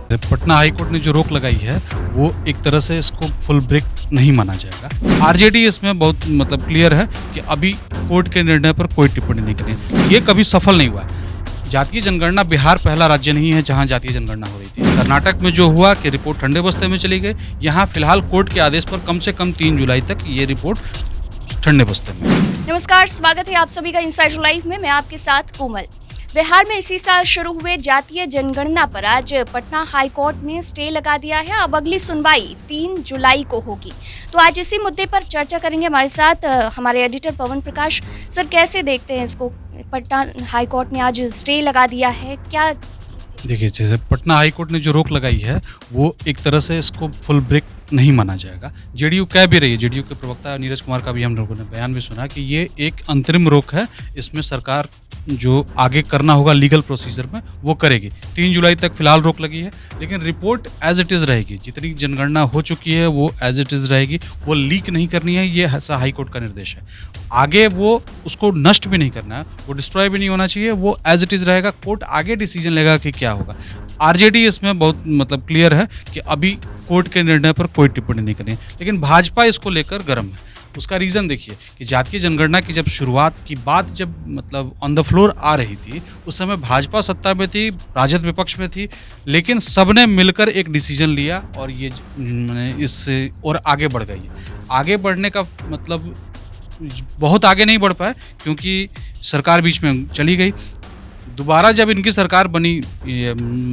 Patna high court ने जो रोक लगाई है वो एक तरह से इसको फुल ब्रेक नहीं माना जाएगा। आरजेडी इसमें बहुत क्लियर है कि अभी कोर्ट के निर्णय पर कोई टिप्पणी नहीं करें। ये कभी सफल नहीं हुआ। जातीय जनगणना बिहार पहला राज्य नहीं है जहां जातीय जनगणना हो रही थी। कर्नाटक में जो हुआ कि रिपोर्ट ठंडे बस्ते में चली गई, यहाँ फिलहाल कोर्ट के आदेश पर कम से कम 3 जुलाई तक ये रिपोर्ट ठंडे बस्ते में। नमस्कार, स्वागत है आप सभी का इनसाइडर लाइव में। मैं आपके साथ कोमल। बिहार में इसी साल शुरू हुए जातीय जनगणना पर आज पटना हाई कोर्ट ने स्टे लगा दिया है। अब अगली सुनवाई 3 जुलाई को होगी। तो आज इसी मुद्दे पर चर्चा करेंगे। हमारे साथ हमारे एडिटर पवन प्रकाश। सर, कैसे देखते हैं इसको? पटना हाई कोर्ट ने आज स्टे लगा दिया है, क्या? देखिए, जैसे पटना हाई कोर्ट ने जो रोक लगाई है वो एक तरह से इसको फुल ब्रेक नहीं माना जाएगा। जेडीयू कह भी रही है, जेडीयू के प्रवक्ता नीरज कुमार का भी हम लोगों ने बयान भी सुना कि ये एक अंतरिम रोक है। इसमें सरकार जो आगे करना होगा लीगल प्रोसीजर में वो करेगी। 3 जुलाई तक फिलहाल रोक लगी है, लेकिन रिपोर्ट एज इट इज़ रहेगी। जितनी जनगणना हो चुकी है वो एज इट इज़ रहेगी, वो लीक नहीं करनी है। ये हाई कोर्ट का निर्देश है। आगे वो उसको नष्ट भी नहीं करना है, वो डिस्ट्रॉय भी नहीं होना चाहिए, वो एज इट इज़ रहेगा। कोर्ट आगे डिसीजन लेगा कि क्या होगा। आरजेडी इसमें बहुत क्लियर है कि अभी कोर्ट के निर्णय पर कोई टिप्पणी नहीं करनी है, लेकिन भाजपा इसको लेकर गर्म है। उसका रीज़न देखिए कि जातीय जनगणना की जब शुरुआत की बात जब ऑन द फ्लोर आ रही थी, उस समय भाजपा सत्ता में थी, राजद विपक्ष में थी, लेकिन सबने मिलकर एक डिसीजन लिया और ये इससे और आगे बढ़ गई है। आगे बढ़ने का बहुत आगे नहीं बढ़ पाए क्योंकि सरकार बीच में चली गई। दोबारा जब इनकी सरकार बनी,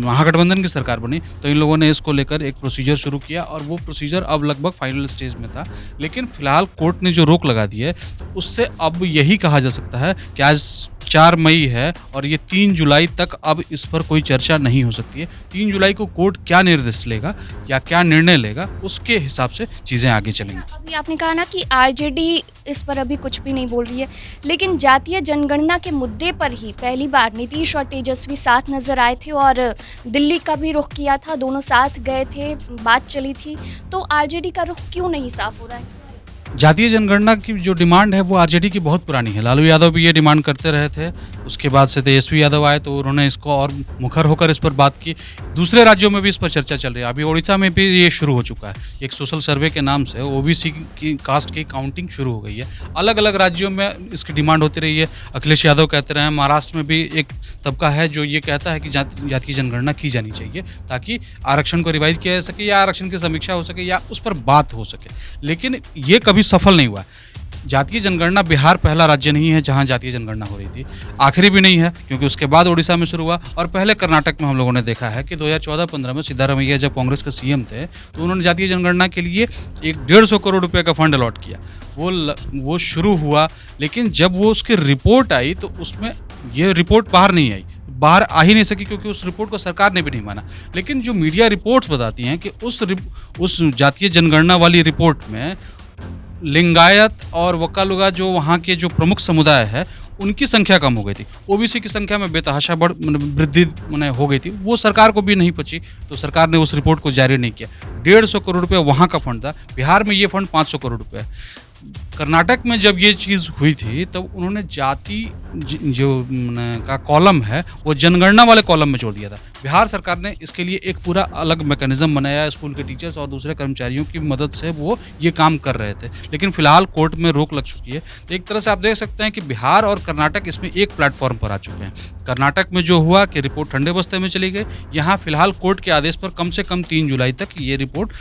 महागठबंधन की सरकार बनी, तो इन लोगों ने इसको लेकर एक प्रोसीजर शुरू किया और वो प्रोसीजर अब लगभग फाइनल स्टेज में था। लेकिन फिलहाल कोर्ट ने जो रोक लगा दी है तो उससे अब यही कहा जा सकता है कि आज 4 मई है और ये 3 जुलाई तक अब इस पर कोई चर्चा नहीं हो सकती है। 3 जुलाई को कोर्ट क्या निर्देश लेगा या क्या निर्णय लेगा, उसके हिसाब से चीज़ें आगे चलेंगी। अभी आपने कहा ना कि आरजेडी इस पर अभी कुछ भी नहीं बोल रही है, लेकिन जातीय जनगणना के मुद्दे पर ही पहली बार नीतीश और तेजस्वी साथ नजर आए थे और दिल्ली का भी रुख किया था। दोनों साथ गए थे, बात चली थी। तो आरजेडी का रुख क्यों नहीं साफ हो रहा है? जातीय जनगणना की जो डिमांड है वो आरजेडी की बहुत पुरानी है। लालू यादव भी ये डिमांड करते रहे थे। उसके बाद से तेजस्वी यादव आए तो उन्होंने इसको और मुखर होकर इस पर बात की। दूसरे राज्यों में भी इस पर चर्चा चल रही है। अभी ओडिशा में भी ये शुरू हो चुका है। एक सोशल सर्वे के नाम से ओबीसी की कास्ट की काउंटिंग शुरू हो गई है। अलग अलग राज्यों में इसकी डिमांड होती रही है। अखिलेश यादव कहते रहे हैं। महाराष्ट्र में भी एक तबका है जो ये कहता है कि जातीय जनगणना की जानी चाहिए ताकि आरक्षण को रिवाइज किया जा सके या आरक्षण की समीक्षा हो सके या उस पर बात हो सके। लेकिन ये कभी सफल नहीं हुआ। जातीय जनगणना बिहार पहला राज्य नहीं है जहां जातीय जनगणना हो रही थी, आखिरी भी नहीं है क्योंकि उसके बाद ओडिशा में शुरू हुआ और पहले कर्नाटक में हम लोगों ने देखा है कि 2014-15 में सिद्धारमैया जब कांग्रेस के सीएम थे तो उन्होंने जातीय जनगणना के लिए एक 150 करोड़ रुपए का फंड अलॉट किया। वो शुरू हुआ, लेकिन जब वो उसकी रिपोर्ट आई तो उसमें ये रिपोर्ट बाहर आ ही नहीं सकी क्योंकि उस रिपोर्ट को सरकार ने भी नहीं माना। लेकिन जो मीडिया रिपोर्ट्स बताती हैं कि उस जातीय जनगणना वाली रिपोर्ट में लिंगायत और वक्कालुगा जो वहाँ के जो प्रमुख समुदाय है उनकी संख्या कम हो गई थी। ओबीसी की संख्या में बेतहाशा वृद्धि हो गई थी। वो सरकार को भी नहीं पची तो सरकार ने उस रिपोर्ट को जारी नहीं किया। 150 करोड़ रुपये वहाँ का फंड था। बिहार में ये फंड 500 करोड़ रुपये है। कर्नाटक में जब ये चीज़ हुई थी तब उन्होंने जाति जो का कॉलम है वो जनगणना वाले कॉलम में जोड़ दिया था। बिहार सरकार ने इसके लिए एक पूरा अलग मैकेनिज्म बनाया। स्कूल के टीचर्स और दूसरे कर्मचारियों की मदद से वो ये काम कर रहे थे। लेकिन फिलहाल कोर्ट में रोक लग चुकी है। तो एक तरह से आप देख सकते हैं कि बिहार और कर्नाटक इसमें एक प्लेटफॉर्म पर आ चुके हैं। कर्नाटक में जो हुआ कि रिपोर्ट ठंडे बस्ते में चली गई, यहाँ फिलहाल कोर्ट के आदेश पर कम से कम 3 जुलाई तक ये रिपोर्ट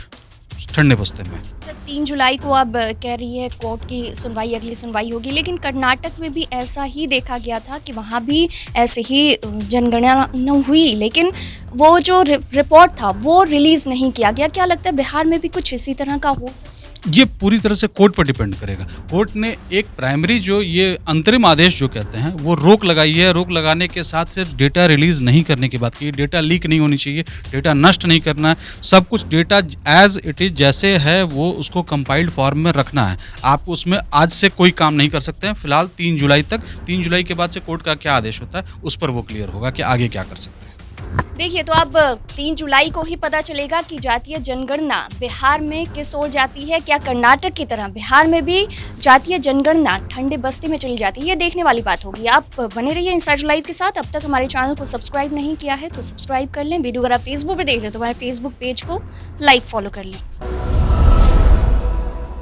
ठंडे बस्ते में। 3 जुलाई को अब कह रही है कोर्ट की सुनवाई, अगली सुनवाई होगी। लेकिन कर्नाटक में भी ऐसा ही देखा गया था कि वहाँ भी ऐसे ही जनगणना न हुई, लेकिन वो जो रिपोर्ट था वो रिलीज़ नहीं किया गया। क्या लगता है बिहार में भी कुछ इसी तरह का हो सकता है? ये पूरी तरह से कोर्ट पर डिपेंड करेगा। कोर्ट ने एक प्राइमरी जो ये अंतरिम आदेश जो कहते हैं वो रोक लगाई है। रोक लगाने के साथ सिर्फ डेटा रिलीज नहीं करने की बात की। डेटा लीक नहीं होनी चाहिए, डेटा नष्ट नहीं करना है। सब कुछ डेटा एज इट इज जैसे है वो उसको कंपाइल्ड फॉर्म में रखना है। आप उसमें आज से कोई काम नहीं कर सकते हैं। फिलहाल 3 जुलाई तक, 3 जुलाई के बाद से कोर्ट का क्या आदेश होता है उस पर वो क्लियर होगा कि आगे क्या कर सकते हैं। देखिए, तो अब 3 जुलाई को ही पता चलेगा कि जातीय जनगणना बिहार में किस ओर जाती है। क्या कर्नाटक की तरह बिहार में भी जातीय जनगणना ठंडे बस्ती में चली जाती है, ये देखने वाली बात होगी। आप बने रहिए इनसाइडर लाइव के साथ। अब तक हमारे चैनल को सब्सक्राइब नहीं किया है तो सब्सक्राइब कर लें। वीडियो अगर आप फेसबुक पे देख रहे हो तो हमारे फेसबुक पेज को लाइक फॉलो कर लें।